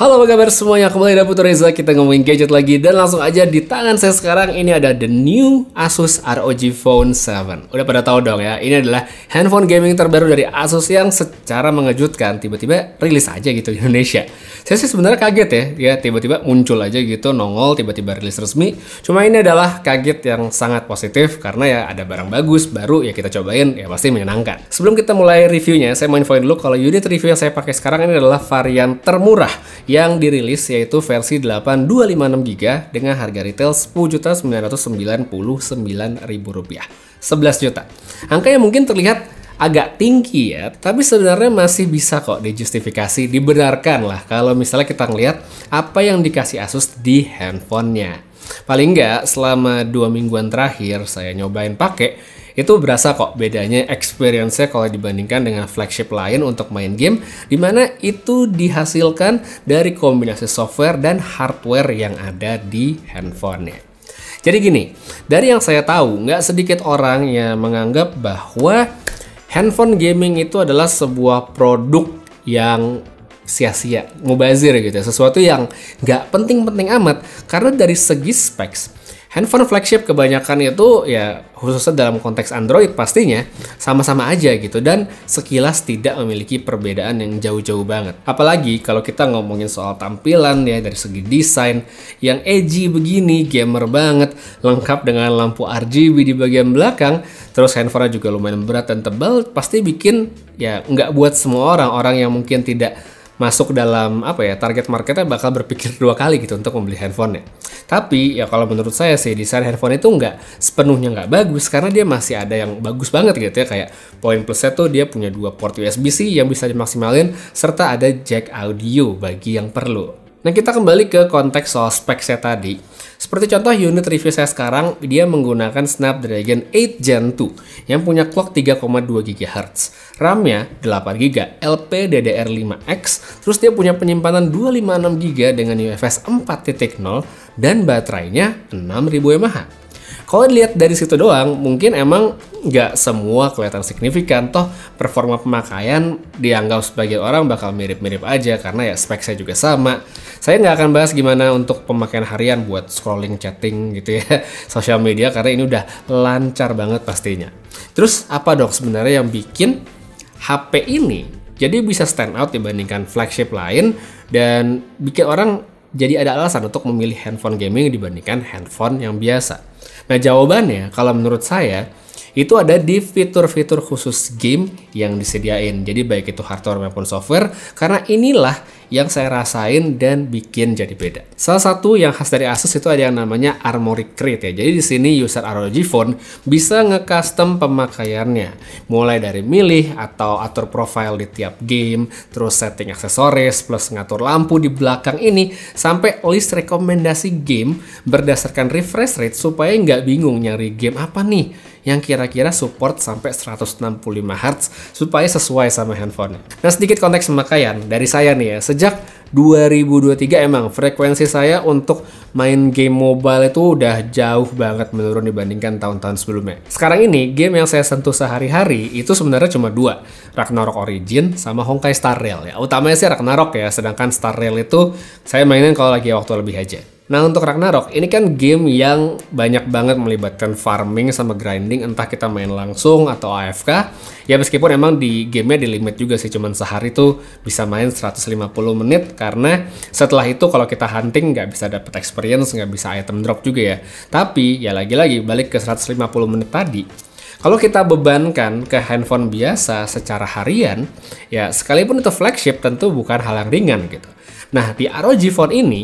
Halo, apa kabar semuanya? Kembali dengan Putu Reza, kita ngomongin gadget lagi. Dan langsung aja di tangan saya sekarang ini ada the new Asus ROG Phone 7. Udah pada tahu dong ya, ini adalah handphone gaming terbaru dari Asus yang secara mengejutkan tiba-tiba rilis aja gitu di Indonesia. Saya sih sebenarnya kaget ya tiba-tiba muncul aja gitu, nongol tiba-tiba rilis resmi. Cuma ini adalah kaget yang sangat positif karena ya ada barang bagus baru ya kita cobain, ya pasti menyenangkan. Sebelum kita mulai reviewnya, saya mau infoin dulu kalau unit review yang saya pakai sekarang ini adalah varian termurah yang dirilis, yaitu versi 8256GB dengan harga retail Rp10.999.000, 11 juta. Angka yang mungkin terlihat agak tinggi ya, tapi sebenarnya masih bisa kok dijustifikasi, dibenarkan lah kalau misalnya kita ngelihat apa yang dikasih Asus di handphonenya. Paling nggak selama 2 mingguan terakhir saya nyobain pakai, itu berasa kok bedanya experience-nya kalau dibandingkan dengan flagship lain untuk main game, dimana itu dihasilkan dari kombinasi software dan hardware yang ada di handphonenya. Jadi gini, dari yang saya tahu, nggak sedikit orang yang menganggap bahwa handphone gaming itu adalah sebuah produk yang sia-sia, mubazir gitu ya, sesuatu yang nggak penting-penting amat, karena dari segi specs, handphone flagship kebanyakan itu ya khususnya dalam konteks Android pastinya sama-sama aja gitu dan sekilas tidak memiliki perbedaan yang jauh-jauh banget. Apalagi kalau kita ngomongin soal tampilan ya dari segi desain yang edgy begini, gamer banget, lengkap dengan lampu RGB di bagian belakang, terus handphone juga lumayan berat dan tebal, pasti bikin ya nggak buat semua orang yang mungkin tidak masuk dalam target marketnya bakal berpikir 2 kali gitu untuk membeli handphonenya. Tapi ya kalau menurut saya sih desain handphone itu nggak sepenuhnya nggak bagus karena dia masih ada yang bagus banget gitu ya, kayak poin plusnya tuh dia punya 2 port USB-C yang bisa dimaksimalin serta ada jack audio bagi yang perlu. Nah, kita kembali ke konteks soal specs-nya tadi. Seperti contoh unit review saya sekarang, dia menggunakan Snapdragon 8 Gen 2 yang punya clock 3,2 GHz. RAM-nya 8 GB LPDDR5X, terus dia punya penyimpanan 256 GB dengan UFS 4.0 dan baterainya 6000 mAh. Kalau dilihat dari situ doang, mungkin emang nggak semua kelihatan signifikan, toh performa pemakaian dianggap sebagian orang bakal mirip-mirip aja karena ya spek saya juga sama. Saya nggak akan bahas gimana untuk pemakaian harian buat scrolling, chatting gitu ya, sosial media, karena ini udah lancar banget pastinya. Terus apa dong sebenarnya yang bikin HP ini jadi bisa stand out dibandingkan flagship lain dan bikin orang jadi ada alasan untuk memilih handphone gaming dibandingkan handphone yang biasa? Nah, jawabannya kalau menurut saya itu ada di fitur-fitur khusus game yang disediain. Jadi baik itu hardware maupun software, karena inilah yang saya rasain dan bikin jadi beda. Salah satu yang khas dari Asus itu ada yang namanya Armoury Crate ya. Jadi di sini user ROG Phone bisa nge-custom pemakaiannya. Mulai dari milih atau atur profile di tiap game, terus setting aksesoris, plus ngatur lampu di belakang ini, sampai list rekomendasi game berdasarkan refresh rate supaya nggak bingung nyari game apa nih yang kira-kira support sampai 165 Hz supaya sesuai sama handphone. Nah, sedikit konteks pemakaian dari saya nih ya. Sejak 2023 emang frekuensi saya untuk main game mobile itu udah jauh banget menurun dibandingkan tahun-tahun sebelumnya. Sekarang ini game yang saya sentuh sehari-hari itu sebenarnya cuma 2, Ragnarok Origin sama Honkai Star Rail ya. Utamanya sih Ragnarok ya, sedangkan Star Rail itu saya mainin kalau lagi waktu lebih aja. Nah, untuk Ragnarok, ini kan game yang banyak banget melibatkan farming sama grinding, entah kita main langsung atau AFK. Ya meskipun emang di gamenya di limit juga sih, cuman sehari tuh bisa main 150 menit, karena setelah itu kalau kita hunting nggak bisa dapet experience, nggak bisa item drop juga ya. Tapi ya lagi-lagi balik ke 150 menit tadi. Kalau kita bebankan ke handphone biasa secara harian, ya sekalipun itu flagship tentu bukan hal yang ringan gitu. Nah, di ROG Phone ini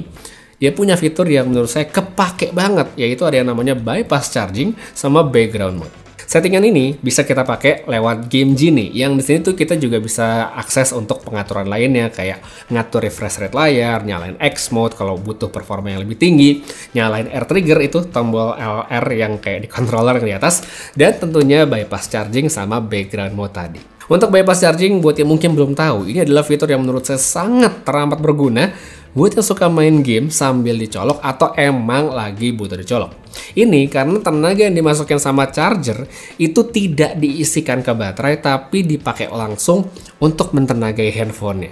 dia punya fitur yang menurut saya kepake banget, yaitu ada yang namanya bypass charging sama background mode. Settingan ini bisa kita pakai lewat Game Genie, yang di sini tuh kita juga bisa akses untuk pengaturan lainnya kayak ngatur refresh rate layar, nyalain X mode kalau butuh performa yang lebih tinggi, nyalain air trigger itu tombol LR yang kayak di controller yang di atas, dan tentunya bypass charging sama background mode tadi. Untuk bypass charging, buat yang mungkin belum tahu, ini adalah fitur yang menurut saya sangat teramat berguna buat yang suka main game sambil dicolok atau emang lagi butuh dicolok. Ini karena tenaga yang dimasukin sama charger itu tidak diisikan ke baterai tapi dipakai langsung untuk mentenagai handphonenya.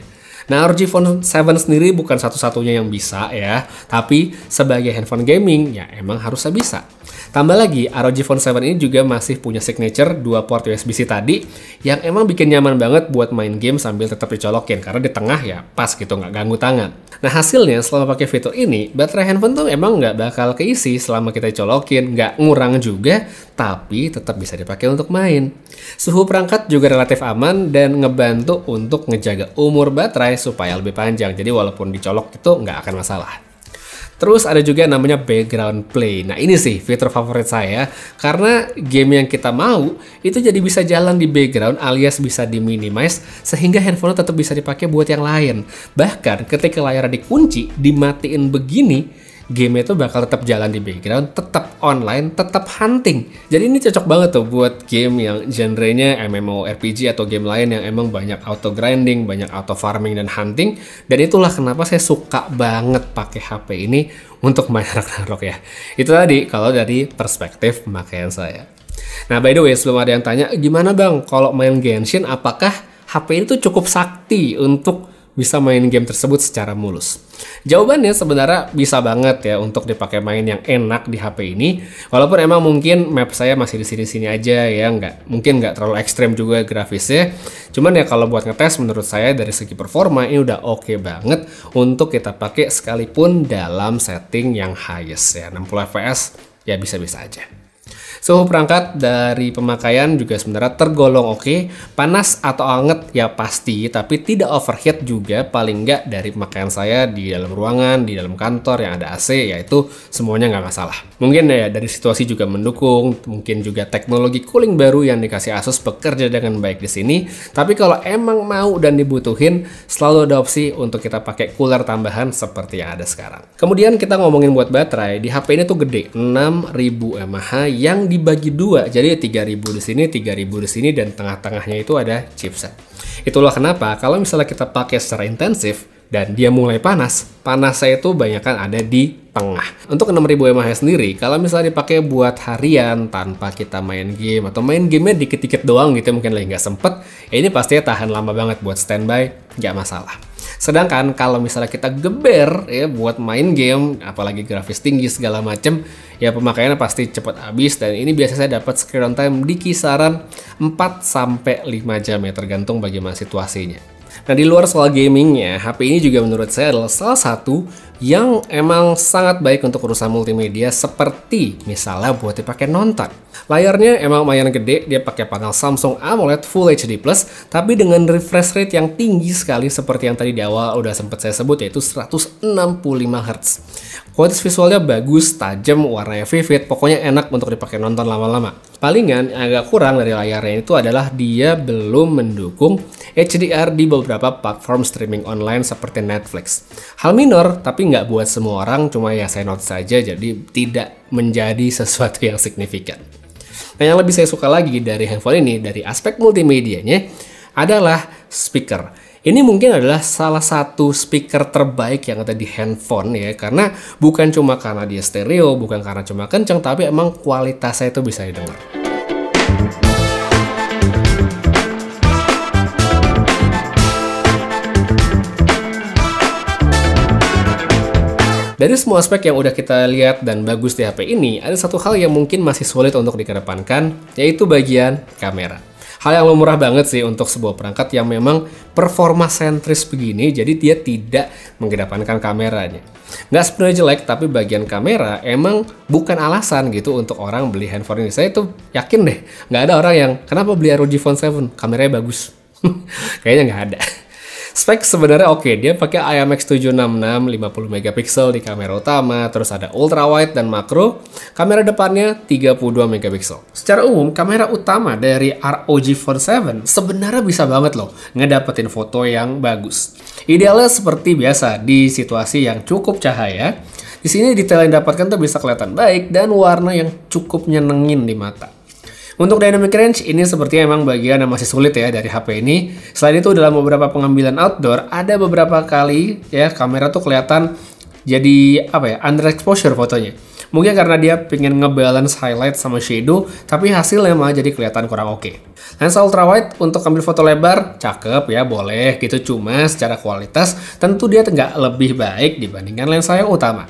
Nah, ROG Phone 7 sendiri bukan satu-satunya yang bisa ya, tapi sebagai handphone gaming ya emang harusnya bisa. Tambah lagi, ROG Phone 7 ini juga masih punya signature 2 port USB-C tadi yang emang bikin nyaman banget buat main game sambil tetap dicolokin karena di tengah ya pas gitu, nggak ganggu tangan. Nah, hasilnya selama pakai fitur ini, baterai handphone tuh emang nggak bakal keisi selama kita colokin, nggak ngurang juga, tapi tetap bisa dipakai untuk main. Suhu perangkat juga relatif aman dan ngebantu untuk ngejaga umur baterai supaya lebih panjang. Jadi walaupun dicolok itu nggak akan masalah. Terus ada juga namanya background play. Nah, ini sih fitur favorit saya karena game yang kita mau itu jadi bisa jalan di background alias bisa diminimize sehingga handphone tetap bisa dipakai buat yang lain. Bahkan ketika layarnya dikunci, dimatiin begini, game itu bakal tetap jalan di background, tetap online, tetap hunting. Jadi ini cocok banget tuh buat game yang genrenya MMORPG atau game lain yang emang banyak auto grinding, banyak auto farming dan hunting. Dan itulah kenapa saya suka banget pakai HP ini untuk main Ragnarok ya. Itu tadi kalau dari perspektif pemakaian saya. Nah, by the way, sebelum ada yang tanya, gimana bang kalau main Genshin, apakah HP ini tuh cukup sakti untuk bisa main game tersebut secara mulus? Jawabannya sebenarnya bisa banget ya untuk dipakai main yang enak di HP ini. Walaupun emang mungkin map saya masih di sini-sini aja ya, mungkin nggak terlalu ekstrem juga grafisnya. Cuman ya kalau buat ngetes menurut saya dari segi performa ini udah oke banget untuk kita pakai sekalipun dalam setting yang highest ya, 60 fps ya bisa-bisa aja. Suhu perangkat dari pemakaian juga sebenarnya tergolong oke. Panas atau anget ya pasti, tapi tidak overheat juga, paling nggak dari pemakaian saya di dalam ruangan, di dalam kantor yang ada AC, yaitu semuanya nggak masalah. Mungkin ya dari situasi juga mendukung, mungkin juga teknologi cooling baru yang dikasih Asus bekerja dengan baik di sini. Tapi kalau emang mau dan dibutuhin, selalu ada opsi untuk kita pakai cooler tambahan seperti yang ada sekarang. Kemudian kita ngomongin buat baterai, di HP ini tuh gede, 6000 mAh yang dibagi dua, jadi 3000 di sini, 3000 di sini, dan tengah-tengahnya itu ada chipset. Itulah kenapa kalau misalnya kita pakai secara intensif dan dia mulai panas, panasnya itu banyakan ada di tengah. Untuk 6000 mAh sendiri, kalau misalnya dipakai buat harian tanpa kita main game atau main gamenya dikit-dikit doang gitu, mungkin lagi nggak sempet, ya ini pastinya tahan lama banget buat standby, nggak masalah. Sedangkan kalau misalnya kita geber ya buat main game, apalagi grafis tinggi segala macem, ya pemakaiannya pasti cepat habis, dan ini biasanya saya dapat screen on time di kisaran 4-5 jam ya, tergantung bagaimana situasinya. Nah, di luar soal gamingnya, HP ini juga menurut saya adalah salah satu yang emang sangat baik untuk urusan multimedia, seperti misalnya buat dipakai nonton. Layarnya emang lumayan gede, dia pakai panel Samsung AMOLED Full HD+, tapi dengan refresh rate yang tinggi sekali seperti yang tadi di awal udah sempat saya sebut, yaitu 165 Hz. Kualitas visualnya bagus, tajam, warnanya vivid, pokoknya enak untuk dipakai nonton lama-lama. Palingan yang agak kurang dari layarnya itu adalah dia belum mendukung HDR di beberapa platform streaming online seperti Netflix. Hal minor, tapi nggak buat semua orang, cuma ya saya note saja, jadi tidak menjadi sesuatu yang signifikan. Nah, yang lebih saya suka lagi dari handphone ini, dari aspek multimedianya, adalah speaker. Ini mungkin adalah salah satu speaker terbaik yang ada di handphone ya, karena bukan cuma karena dia stereo, bukan karena cuma kenceng, tapi emang kualitasnya itu bisa didengar. Dari semua aspek yang udah kita lihat dan bagus di HP ini, ada satu hal yang mungkin masih sulit untuk dikedepankan, yaitu bagian kamera. Hal yang lumrah banget sih untuk sebuah perangkat yang memang performa sentris begini, jadi dia tidak mengedepankan kameranya. Nggak sebenarnya jelek, tapi bagian kamera emang bukan alasan gitu untuk orang beli handphone ini. Saya tuh yakin deh, nggak ada orang yang kenapa beli ROG Phone 7, kameranya bagus. Kayaknya nggak ada. Spek sebenarnya oke, dia pakai IMX766 50 megapiksel di kamera utama, terus ada ultra wide dan makro. Kamera depannya 32 megapiksel. Secara umum, kamera utama dari ROG Phone 7 sebenarnya bisa banget loh ngedapetin foto yang bagus. Idealnya seperti biasa di situasi yang cukup cahaya. Di sini detail yang didapatkan tuh bisa kelihatan baik dan warna yang cukup nyenengin di mata. Untuk dynamic range ini sepertinya emang bagian yang masih sulit ya dari HP ini. Selain itu dalam beberapa pengambilan outdoor ada beberapa kali ya kamera tuh kelihatan jadi underexposure fotonya. Mungkin karena dia pengen ngebalance highlight sama shadow, tapi hasilnya malah jadi kelihatan kurang oke. Lensa ultrawide untuk ambil foto lebar, cakep ya, boleh gitu. Cuma secara kualitas tentu dia nggak lebih baik dibandingkan lensa yang utama.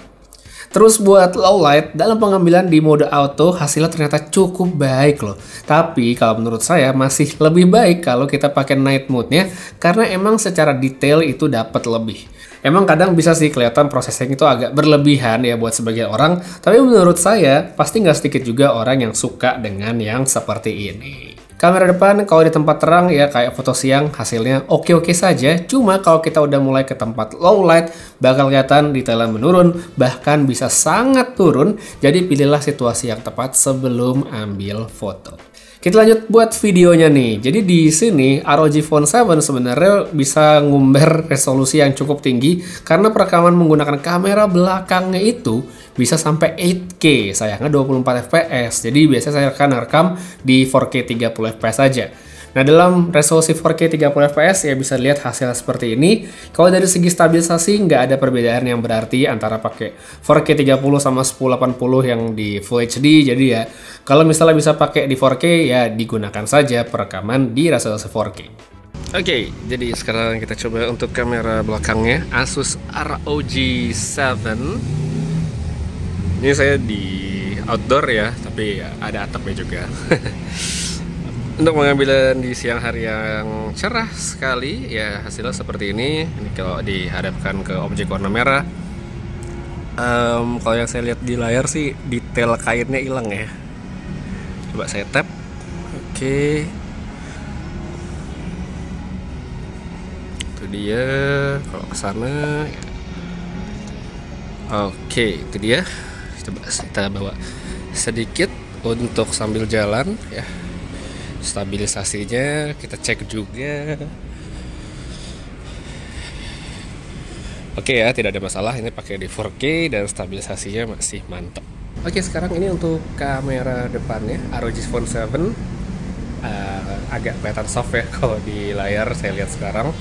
Terus buat low light, dalam pengambilan di mode auto hasilnya ternyata cukup baik loh. Tapi kalau menurut saya masih lebih baik kalau kita pakai night mode-nya, karena emang secara detail itu dapat lebih. Emang kadang bisa sih kelihatan processing itu agak berlebihan ya buat sebagian orang, tapi menurut saya pasti nggak sedikit juga orang yang suka dengan yang seperti ini. Kamera depan kalau di tempat terang ya kayak foto siang hasilnya oke-oke saja. Cuma kalau kita udah mulai ke tempat low light bakal kelihatan detailnya menurun, bahkan bisa sangat turun. Jadi pilihlah situasi yang tepat sebelum ambil foto. Kita lanjut buat videonya nih. Jadi di sini ROG Phone 7 sebenarnya bisa ngumbar resolusi yang cukup tinggi karena perekaman menggunakan kamera belakangnya itu bisa sampai 8K, sayangnya 24 fps. Jadi biasanya saya akan rekam di 4K 30 fps saja. Nah, dalam resolusi 4K 30 fps ya bisa lihat hasilnya seperti ini. Kalau dari segi stabilisasi nggak ada perbedaan yang berarti antara pakai 4K 30 sama 1080 yang di Full HD. Jadi ya kalau misalnya bisa pakai di 4K ya digunakan saja perekaman di resolusi 4K. Oke, jadi sekarang kita coba untuk kamera belakangnya Asus ROG 7. Ini saya di outdoor ya, tapi ya ada atapnya juga. Untuk pengambilan di siang hari yang cerah sekali, ya hasilnya seperti ini. Ini kalau dihadapkan ke objek warna merah, kalau yang saya lihat di layar sih detail kainnya hilang ya. Coba saya tap, oke. Itu dia. Kalau kesana, ya. Oke, itu dia. Coba kita bawa sedikit untuk sambil jalan ya. Stabilisasinya kita cek juga. Oke ya, tidak ada masalah. Ini pakai di 4K dan stabilisasinya masih mantap. Oke, sekarang ini untuk kamera depannya ROG Phone 7. Agak kelihatan soft ya kalau di layar saya lihat sekarang.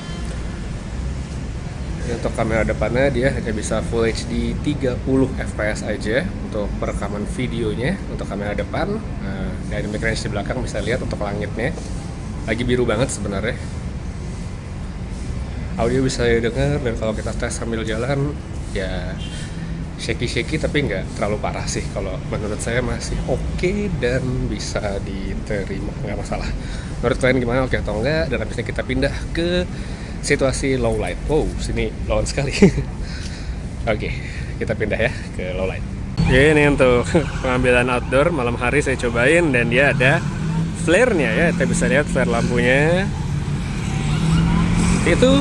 Ini untuk kamera depannya dia hanya bisa Full HD 30 fps aja untuk perekaman videonya. Untuk kamera depan, dynamic range di belakang bisa lihat untuk langitnya lagi biru banget sebenarnya. Audio bisa dengar, dan kalau kita tes sambil jalan ya shaky tapi nggak terlalu parah sih. Kalau menurut saya masih oke dan bisa diterima, nggak masalah. Menurut kalian gimana, oke atau enggak? Dan habisnya kita pindah ke situasi low light. Wow, sini low sekali. Oke, kita pindah ya ke low light. Oke, ini untuk pengambilan outdoor malam hari saya cobain, dan dia ada flare-nya ya. Kita bisa lihat flare lampunya. Itu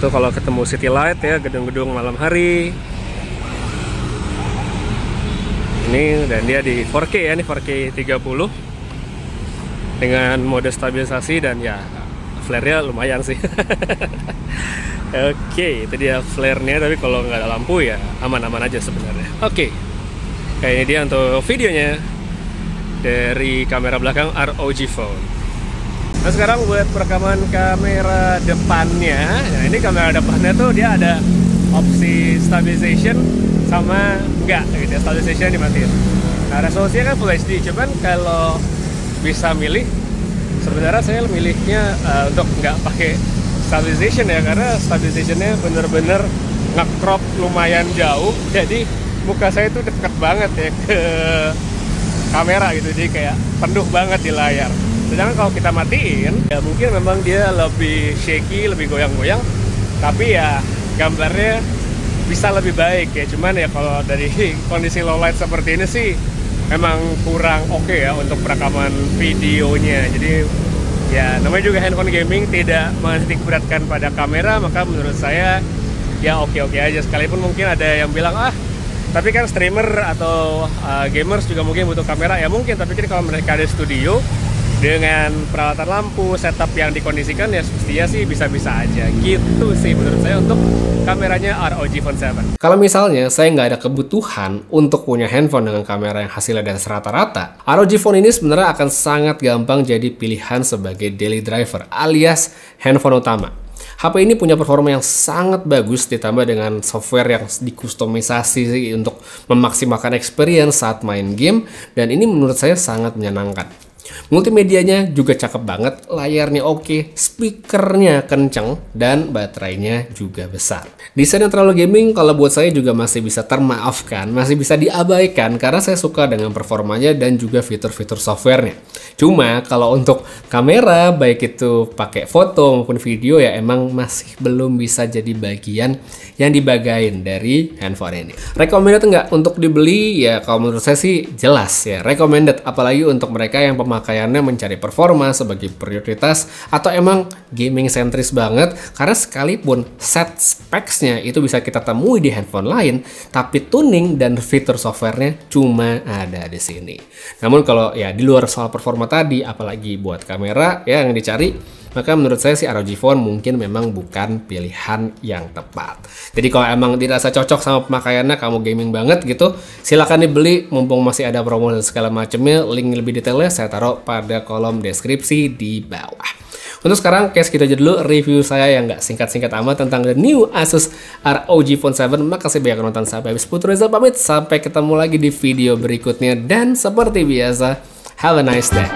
kalau ketemu city light ya, gedung-gedung malam hari. Ini dan dia di 4K ya, ini 4K 30 dengan mode stabilisasi, dan ya flare-nya lumayan sih. Oke, itu dia flare-nya, tapi kalau nggak ada lampu ya aman-aman aja sebenarnya. Oke, kayak ini dia untuk videonya dari kamera belakang ROG Phone. Nah, sekarang buat perekaman kamera depannya. Nah, ini kamera depannya tuh dia ada opsi stabilization sama enggak gitu ya, stabilization dimatiin. Nah, resolusinya kan Full HD, cuman kalau bisa milih, sebenarnya saya milihnya untuk nggak pakai stabilization ya, karena stabilizationnya bener-bener nge-crop lumayan jauh, jadi muka saya tuh deket banget ya ke kamera gitu, jadi kayak penuh banget di layar. Sedangkan kalau kita matiin, ya mungkin memang dia lebih shaky, lebih goyang-goyang, tapi ya gambarnya bisa lebih baik ya. Cuman ya kalau dari kondisi low light seperti ini sih memang kurang oke ya untuk perekaman videonya. Jadi ya namanya juga handphone gaming, tidak menitik beratkan pada kamera, maka menurut saya ya oke-oke aja. Sekalipun mungkin ada yang bilang tapi kan streamer atau gamers juga mungkin butuh kamera, ya mungkin. Tapi kan kalau mereka ada studio Dengan peralatan lampu, setup yang dikondisikan ya semestinya sih bisa-bisa aja. Gitu sih menurut saya untuk kameranya ROG Phone 7. Kalau misalnya saya nggak ada kebutuhan untuk punya handphone dengan kamera yang hasilnya di atas rata-rata, ROG Phone ini sebenarnya akan sangat gampang jadi pilihan sebagai daily driver alias handphone utama. HP ini punya performa yang sangat bagus ditambah dengan software yang dikustomisasi untuk memaksimalkan experience saat main game, dan ini menurut saya sangat menyenangkan. Multimedianya juga cakep banget, layarnya oke, speakernya kenceng, dan baterainya juga besar. Desain yang terlalu gaming kalau buat saya juga masih bisa termaafkan, masih bisa diabaikan karena saya suka dengan performanya dan juga fitur-fitur softwarenya. Cuma kalau untuk kamera, baik itu pakai foto maupun video ya emang masih belum bisa jadi bagian yang dibagain dari handphone ini. Recommended nggak untuk dibeli? Ya kalau menurut saya sih jelas ya, recommended. Apalagi untuk mereka yang pemakaiannya mencari performa sebagai prioritas atau emang gaming sentris banget, karena sekalipun set specs-nya itu bisa kita temui di handphone lain, tapi tuning dan fitur softwarenya cuma ada di sini. Namun kalau ya di luar soal performa tadi, apalagi buat kamera ya yang dicari, maka menurut saya si ROG Phone mungkin memang bukan pilihan yang tepat. Jadi kalau emang dirasa cocok sama pemakaiannya, kamu gaming banget gitu, silakan dibeli mumpung masih ada promo dan segala macamnya. Link lebih detailnya saya taruh pada kolom deskripsi di bawah. Untuk sekarang, kayak segitu aja dulu review saya yang nggak singkat-singkat amat tentang the new Asus ROG Phone 7. Makasih banyak nonton sampai habis. Putu Reza pamit, sampai ketemu lagi di video berikutnya. Dan seperti biasa, have a nice day.